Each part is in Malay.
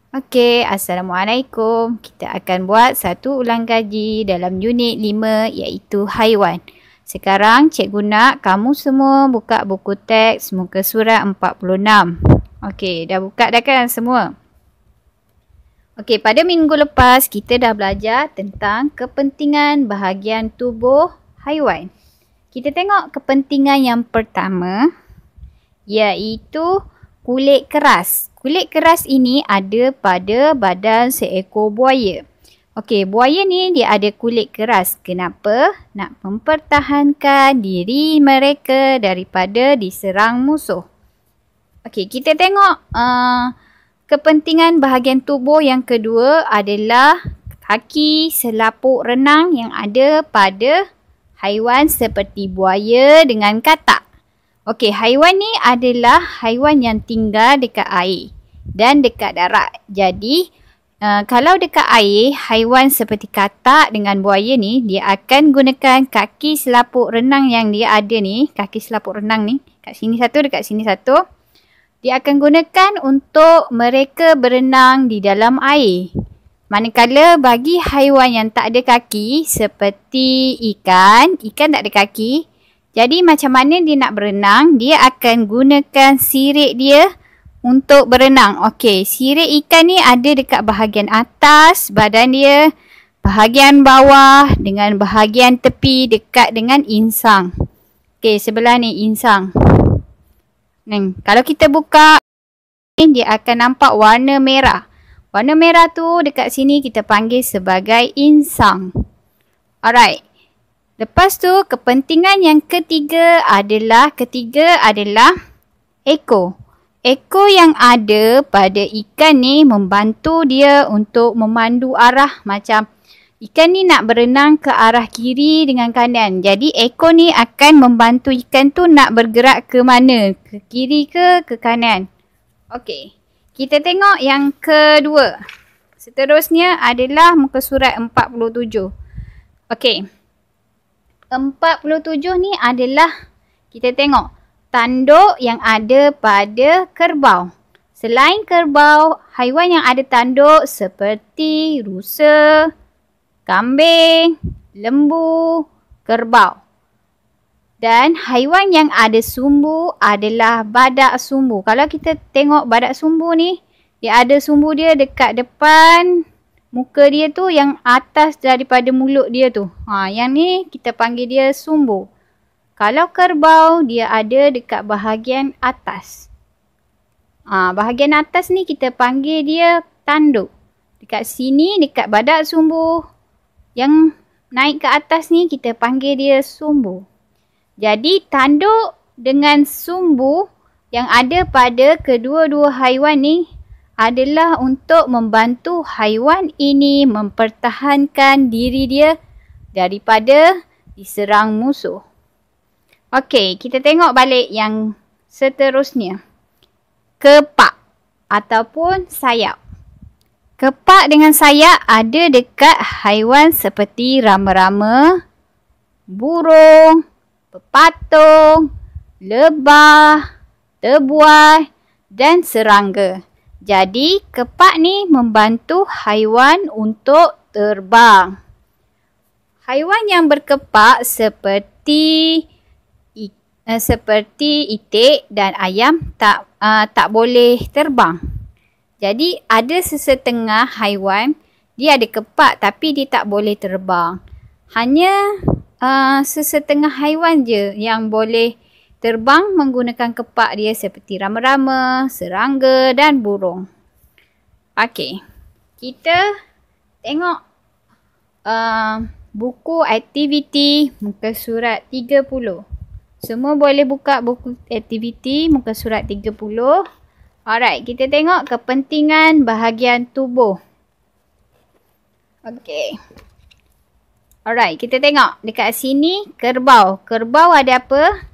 Okey, Assalamualaikum. Kita akan buat satu ulang kaji dalam unit 5 iaitu haiwan. Sekarang cikgu nak kamu semua buka buku teks muka surat 46. Okey, dah buka dah kan semua? Okey, pada minggu lepas kita dah belajar tentang kepentingan bahagian tubuh haiwan. Kita tengok kepentingan yang pertama iaitu kulit keras. Kulit keras ini ada pada badan seekor buaya. Okey, buaya ni dia ada kulit keras. Kenapa? Nak mempertahankan diri mereka daripada diserang musuh. Okey, kita tengok kepentingan bahagian tubuh yang kedua adalah kaki selaput renang yang ada pada haiwan seperti buaya dengan katak. Okey, haiwan ni adalah haiwan yang tinggal dekat air dan dekat darat. Jadi, kalau dekat air, haiwan seperti katak dengan buaya ni, dia akan gunakan kaki selaput renang yang dia ada ni. Kaki selaput renang ni, kat sini satu, dekat sini satu. Dia akan gunakan untuk mereka berenang di dalam air. Manakala bagi haiwan yang tak ada kaki, seperti ikan tak ada kaki. Jadi macam mana dia nak berenang? Dia akan gunakan sirip dia untuk berenang. Okey, sirip ikan ni ada dekat bahagian atas badan dia, bahagian bawah dengan bahagian tepi dekat dengan insang. Okey, sebelah ni insang. Kalau kita buka, dia akan nampak warna merah. Warna merah tu dekat sini kita panggil sebagai insang. Alright. Lepas tu, kepentingan yang ketiga adalah ekor. Ekor yang ada pada ikan ni membantu dia untuk memandu arah. Macam ikan ni nak berenang ke arah kiri dengan kanan. Jadi ekor ni akan membantu ikan tu nak bergerak ke mana? Ke kiri ke kanan? Okey, kita tengok yang kedua. Seterusnya adalah muka surat 47. Okey. 47 ni adalah kita tengok tanduk yang ada pada kerbau. Selain kerbau, haiwan yang ada tanduk seperti rusa, kambing, lembu, kerbau. Dan haiwan yang ada sumbu adalah badak sumbu. Kalau kita tengok badak sumbu ni, dia ada sumbu dia dekat depan muka dia tu yang atas daripada mulut dia tu. Yang ni kita panggil dia sumbu. Kalau kerbau, dia ada dekat bahagian atas. Bahagian atas ni kita panggil dia tanduk. Dekat sini, dekat badak sumbu, yang naik ke atas ni kita panggil dia sumbu. Jadi tanduk dengan sumbu yang ada pada kedua-dua haiwan ni adalah untuk membantu haiwan ini mempertahankan diri dia daripada diserang musuh. Okey, kita tengok balik yang seterusnya. Kepak ataupun sayap. Kepak dengan sayap ada dekat haiwan seperti rama-rama, burung, pepatung, lebah, tebuai dan serangga. Jadi, kepak ni membantu haiwan untuk terbang. Haiwan yang berkepak seperti itik dan ayam tak boleh terbang. Jadi, ada sesetengah haiwan, dia ada kepak tapi dia tak boleh terbang. Hanya sesetengah haiwan je yang boleh terbang menggunakan kepak dia seperti rama-rama, serangga dan burung. Okey, kita tengok buku aktiviti muka surat 30. Semua boleh buka buku aktiviti muka surat 30. Alright, kita tengok kepentingan bahagian tubuh. Okey. Alright, kita tengok dekat sini kerbau. Kerbau ada apa?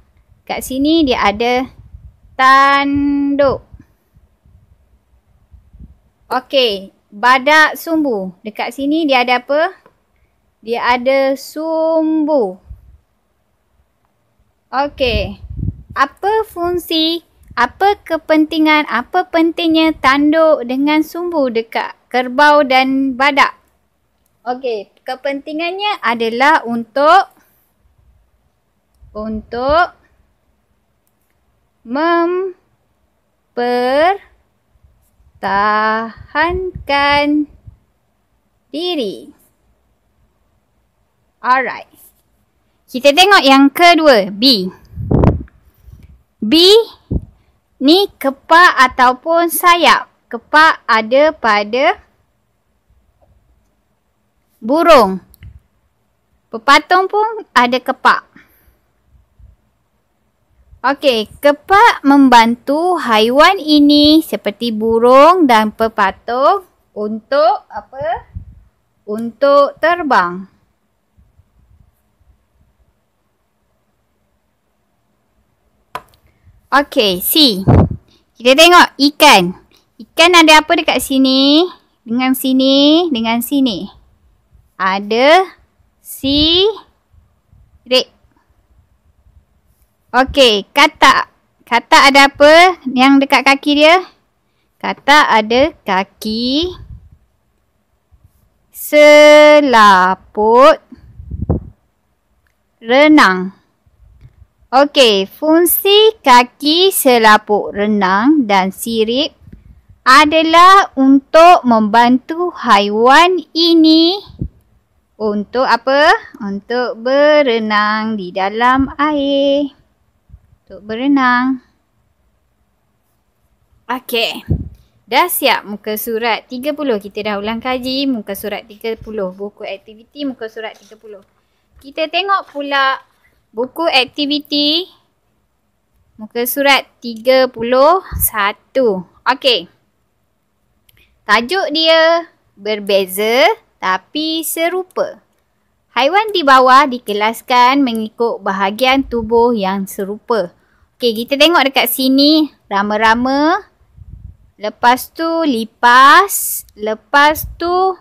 Kat sini dia ada tanduk. Okey, badak sumbu. Dekat sini dia ada apa? Dia ada sumbu. Okey, apa fungsi Apa pentingnya tanduk dengan sumbu dekat kerbau dan badak? Okey, kepentingannya adalah untuk mempertahankan diri. Alright. Kita tengok yang kedua, B. B ni kepak ataupun sayap. Kepak ada pada burung. Pepatung pun ada kepak. Okey, kepak membantu haiwan ini seperti burung dan pepatung untuk apa? Untuk terbang. Okey, C. Kita tengok ikan. Ikan ada apa dekat sini? Dengan sini, dengan sini. Ada sirip. Okey, katak. Katak ada apa yang dekat kaki dia? Katak ada kaki, selaput, renang. Okey, fungsi kaki, selaput renang dan sirip adalah untuk membantu haiwan ini untuk apa? Untuk berenang di dalam air. Untuk berenang. Okey. Dah siap muka surat 30. Kita dah ulang kaji muka surat 30. Buku aktiviti muka surat 30. Kita tengok pula buku aktiviti muka surat 31. Okey. Tajuk dia berbeza tapi serupa. Haiwan di bawah dikelaskan mengikut bahagian tubuh yang serupa. Okey, kita tengok dekat sini rama-rama. Lepas tu lipas. Lepas tu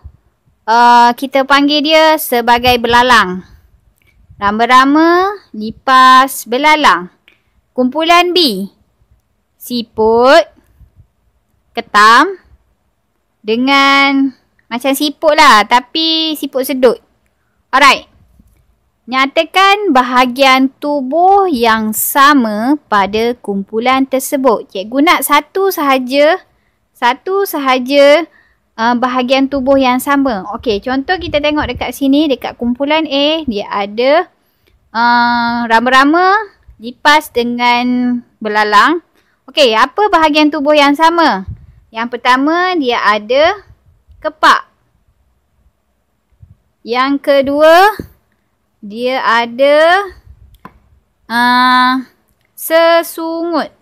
kita panggil dia sebagai belalang. Rama-rama, lipas, belalang. Kumpulan B. Siput, ketam. Dengan macam siput lah. Tapi siput sedut. Alright. Nyatakan bahagian tubuh yang sama pada kumpulan tersebut. Cikgu nak satu sahaja bahagian tubuh yang sama. Okey, contoh kita tengok dekat sini, dekat kumpulan A, dia ada rama-rama, lipas dengan belalang. Okey, apa bahagian tubuh yang sama? Yang pertama, dia ada kepak. Yang kedua, dia ada sesungut.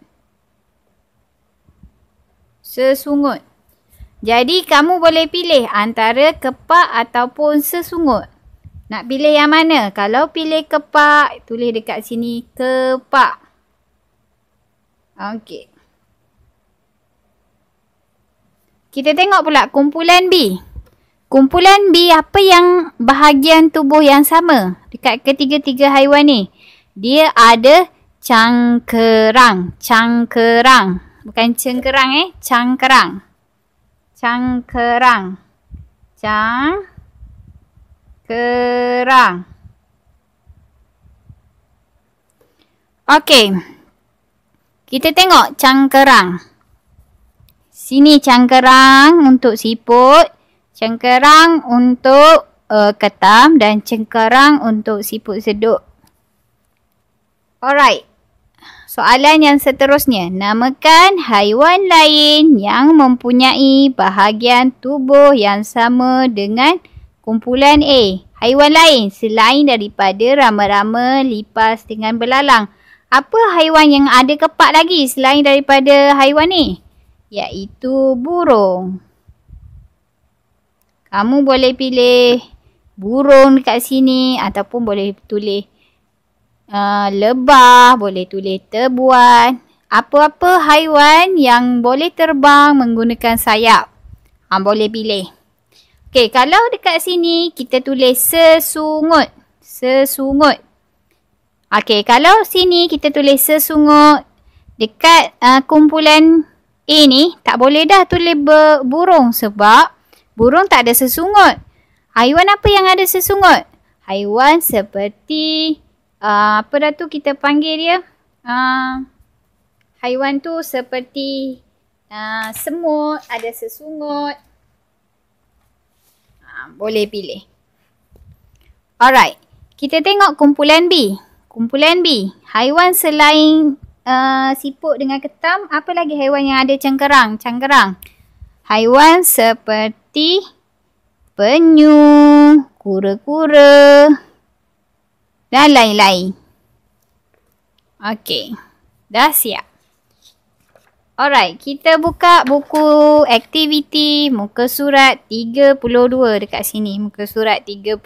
Sesungut. Jadi, kamu boleh pilih antara kepak ataupun sesungut. Nak pilih yang mana? Kalau pilih kepak, tulis dekat sini kepak. Okey. Kita tengok pula kumpulan B. Kumpulan B, apa yang bahagian tubuh yang sama dekat ketiga-tiga haiwan ni? Dia ada cangkerang. Cangkerang. Bukan cengkerang cangkerang. Cangkerang. Cangkerang. Okey. Kita tengok cangkerang. Sini cangkerang untuk siput. Cengkerang untuk ketam dan cengkerang untuk siput sedut. Alright. Soalan yang seterusnya. Namakan haiwan lain yang mempunyai bahagian tubuh yang sama dengan kumpulan A. Haiwan lain selain daripada rama-rama, lipas dengan belalang. Apa haiwan yang ada kepak lagi selain daripada haiwan ni? Iaitu burung. Kamu boleh pilih burung dekat sini ataupun boleh tulis lebah, boleh tulis tebuan. Apa-apa haiwan yang boleh terbang menggunakan sayap. Boleh pilih. Okey, kalau dekat sini kita tulis sesungut. Sesungut. Okey, kalau sini kita tulis sesungut. Dekat kumpulan A ni tak boleh dah tulis burung sebab burung tak ada sesungut. Haiwan apa yang ada sesungut? Haiwan seperti apa dah tu kita panggil dia? Haiwan tu seperti semut, ada sesungut. Boleh pilih. Alright. Kita tengok kumpulan B. Kumpulan B. Haiwan selain siput dengan ketam, apa lagi haiwan yang ada cangkerang? Haiwan seperti penyu, kura-kura dan lain-lain. Okey. Dah siap. Alright, kita buka buku aktiviti muka surat 32 dekat sini. Muka surat 32.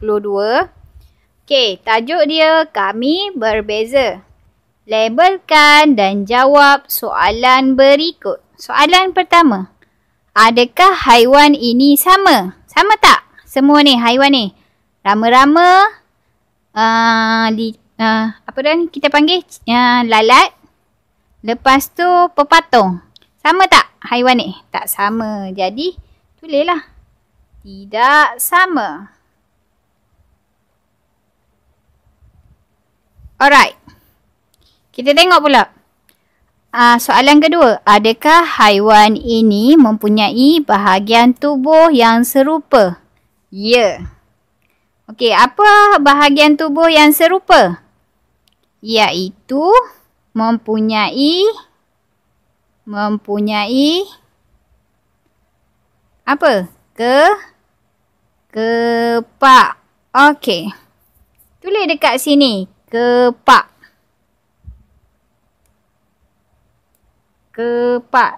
Okey, tajuk dia kami berbeza. Labelkan dan jawab soalan berikut. Soalan pertama. Adakah haiwan ini sama? Sama tak? Semua ni, haiwan ni. Rama-rama, apa dah ni kita panggil? Lalat. Lepas tu pepatung. Sama tak haiwan ni? Tak sama. Jadi tulislah. Tidak sama. Alright. Kita tengok pula. Soalan kedua. Adakah haiwan ini mempunyai bahagian tubuh yang serupa? Ya. Okey, apa bahagian tubuh yang serupa? Iaitu mempunyai apa? Kepak. Okey. Tulis dekat sini. Kepak. Kepak.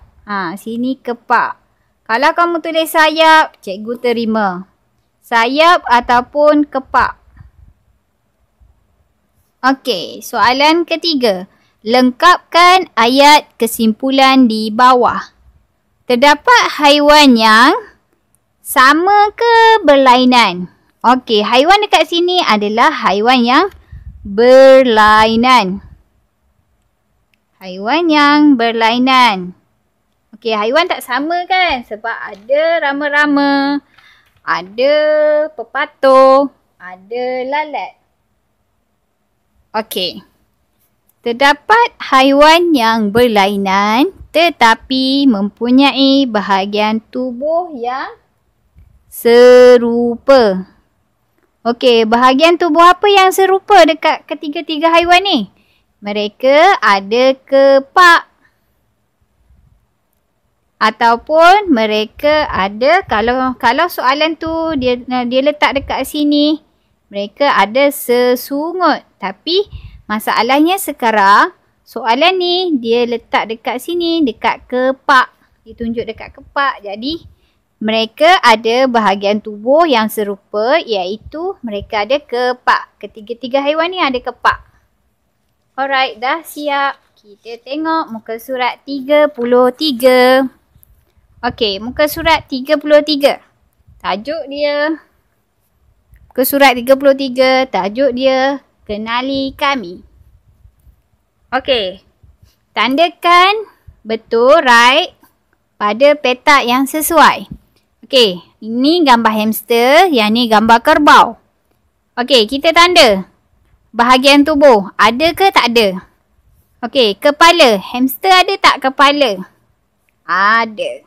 Sini kepak. Kalau kamu tulis sayap, cikgu terima. Sayap ataupun kepak. Okey, soalan ketiga. Lengkapkan ayat kesimpulan di bawah. Terdapat haiwan yang sama ke berlainan? Okey, haiwan dekat sini adalah haiwan yang berlainan. Haiwan yang berlainan. Okey, haiwan tak sama kan? Sebab ada rama-rama, ada pepatung, ada lalat. Okey. Terdapat haiwan yang berlainan tetapi mempunyai bahagian tubuh yang serupa. Okey, bahagian tubuh apa yang serupa dekat ketiga-tiga haiwan ni? Mereka ada kepak. Ataupun mereka ada, kalau soalan tu dia letak dekat sini, mereka ada sesungut. Tapi masalahnya sekarang, soalan ni dia letak dekat sini, dekat kepak. Dia tunjuk dekat kepak. Jadi, mereka ada bahagian tubuh yang serupa, iaitu mereka ada kepak. Ketiga-tiga haiwan ni ada kepak. Alright, dah siap. Kita tengok muka surat 33. Okey, muka surat 33. Tajuk dia. Muka surat 33, tajuk dia. Kenali kami. Okey. Tandakan betul right pada petak yang sesuai. Okey. Ini gambar hamster. Yang ni gambar kerbau. Okey. Kita tanda. Bahagian tubuh. Ada ke tak ada? Okey. Kepala. Hamster ada tak kepala? Ada.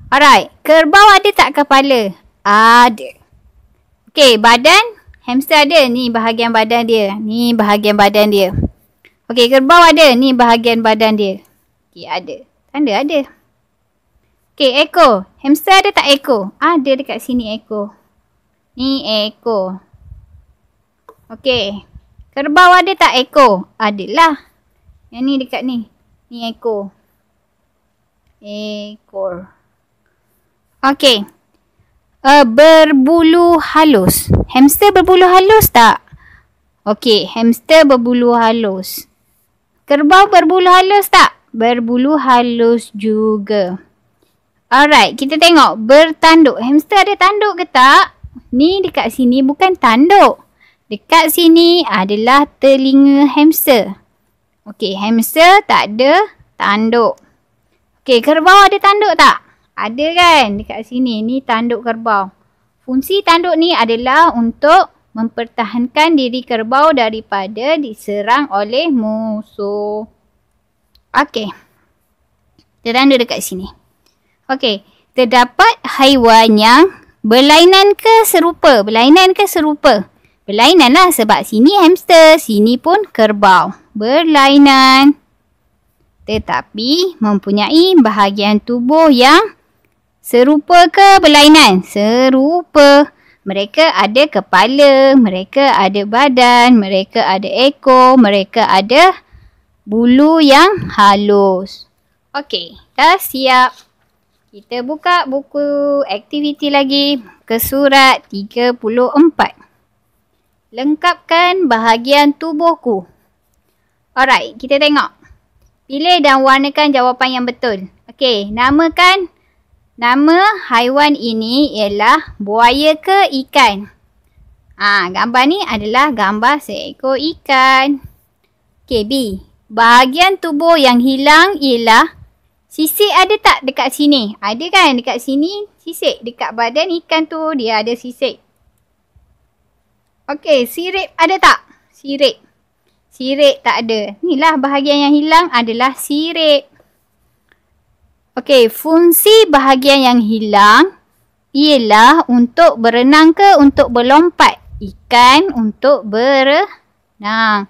Alright. Kerbau ada tak kepala? Ada. Okey. Badan. Hamster ada. Ni bahagian badan dia. Ni bahagian badan dia. Okey, kerbau ada. Ni bahagian badan dia. Okey, ada. Tanda ada. Okey, ekor. Hamster ada tak ekor? Ada dekat sini ekor. Ni ekor. Okey. Kerbau ada tak ekor? Adalah. Yang ni dekat ni. Ni ekor. Ekor. Okey. Berbulu halus. Hamster berbulu halus tak? Okey, hamster berbulu halus. Kerbau berbulu halus tak? Berbulu halus juga. Alright, kita tengok bertanduk. Hamster ada tanduk ke tak? Ni dekat sini bukan tanduk. Dekat sini adalah telinga hamster. Okey, hamster tak ada tanduk. Okey, kerbau ada tanduk tak? Ada kan dekat sini. Ni tanduk kerbau. Fungsi tanduk ni adalah untuk mempertahankan diri kerbau daripada diserang oleh musuh. Okey. Tanda dekat sini. Okey. Terdapat haiwan yang berlainan ke serupa? Berlainan ke serupa? Berlainan lah sebab sini hamster, sini pun kerbau. Berlainan. Tetapi mempunyai bahagian tubuh yang serupa ke berlainan? Serupa. Mereka ada kepala, mereka ada badan, mereka ada ekor, mereka ada bulu yang halus. Okey, dah siap. Kita buka buku aktiviti lagi ke surat 34. Lengkapkan bahagian tubuhku. Alright, kita tengok. Pilih dan warnakan jawapan yang betul. Okey, namakan. Nama haiwan ini ialah buaya ke ikan? Gambar ni adalah gambar seekor ikan. Okey, B. Bahagian tubuh yang hilang ialah sisik ada tak dekat sini? Ada kan dekat sini sisik. Dekat badan ikan tu dia ada sisik. Okey, sirip ada tak? Sirip. Sirip tak ada. Inilah bahagian yang hilang adalah sirip. Okey, fungsi bahagian yang hilang ialah untuk berenang ke untuk berlompat? Ikan untuk berenang.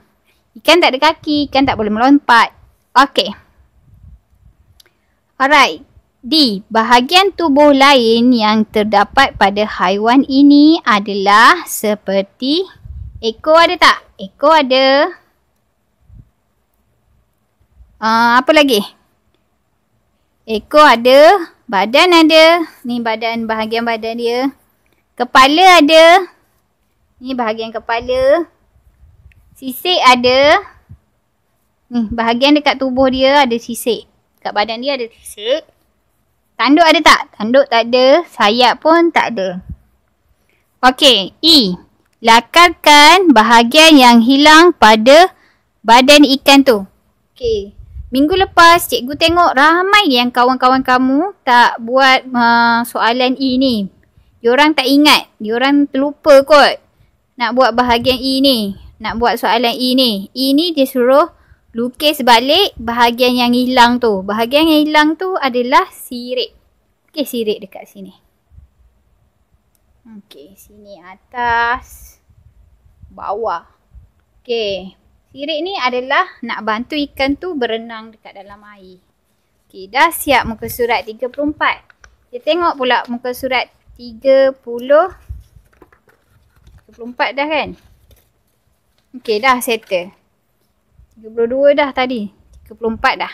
Ikan tak ada kaki, ikan tak boleh melompat. Okey. Alright. D. Bahagian tubuh lain yang terdapat pada haiwan ini adalah seperti ekor ada tak? Ekor ada. Apa lagi? Ekor ada, badan ada. Ni badan, bahagian badan dia. Kepala ada. Ni bahagian kepala. Sisik ada. Ni bahagian dekat tubuh dia ada sisik. Dekat badan dia ada sisik. Tanduk ada tak? Tanduk tak ada. Sayap pun tak ada. Okey, E. Lakarkan bahagian yang hilang pada badan ikan tu. Okey. Minggu lepas cikgu tengok ramai yang kawan-kawan kamu tak buat soalan E ni. Diorang tak ingat. Diorang terlupa kot nak buat bahagian E ni. Nak buat soalan E ni. E ni dia suruh lukis balik bahagian yang hilang tu. Bahagian yang hilang tu adalah sirip. Okey, sirip dekat sini. Okey, sini atas. Bawah. Okey. Sirip ni adalah nak bantu ikan tu berenang dekat dalam air. Okey, dah siap muka surat 34. Kita tengok pula muka surat 34 dah kan? Okey, dah settle. 32 dah tadi. 34 dah.